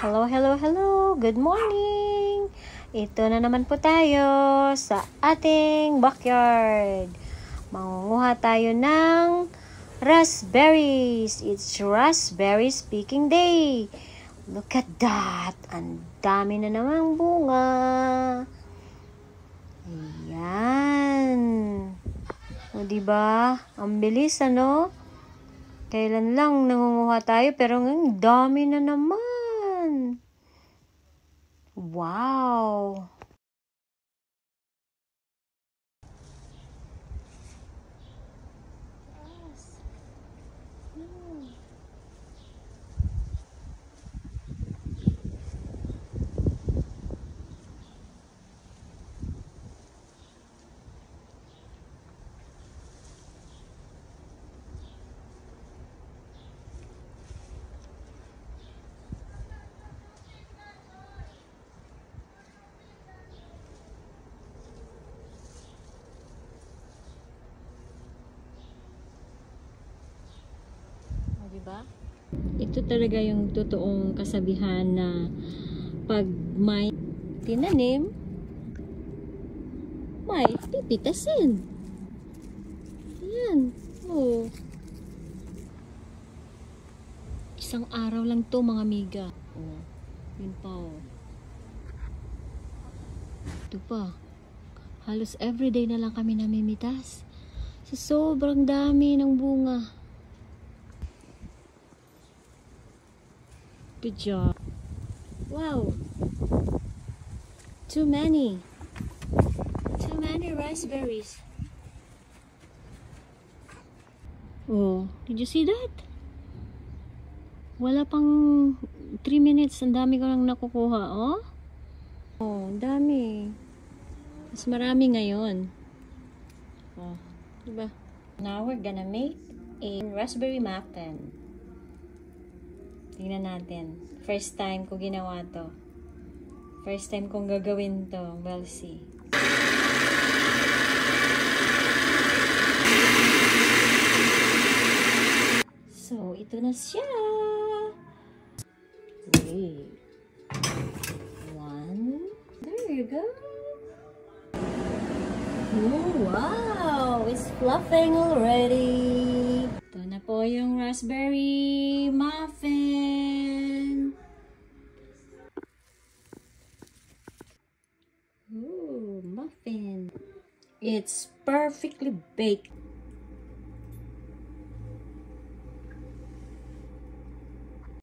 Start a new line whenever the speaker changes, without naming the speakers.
Hello, hello, hello! Good morning! Ito na naman po tayo sa ating backyard. Mangunguha tayo ng raspberries. It's raspberry picking day. Look at that! Ang dami na namang bunga. Ayan. O, diba? Ang bilis, ano? Kailan lang nangunguha tayo, pero ang dami na naman. Wow! Diba? Ito talaga yung totoong kasabihan na pag may tinanim, may pipitasin. Ayan. Oh. Isang araw lang to, mga miga. Oh. Yun pa, oh. Ito pa. Halos everyday na lang kami namimitas. So, sobrang dami ng bunga. Good job. Wow. Too many raspberries. Oh, did you see that? Wala pang 3 minutes. Ang dami ko lang nakukuha, oh. Oh, ang dami. Mas marami ngayon. Oh, diba? Now we're gonna make a raspberry muffin. Tingnan natin. First time ko ginawa to. First time kong gagawin to. We'll see. So, ito na siya. Wait. One. There you go. Oh, wow! It's fluffing already. Ito na po yung raspberry muffin. Ooh, muffin. It's perfectly baked.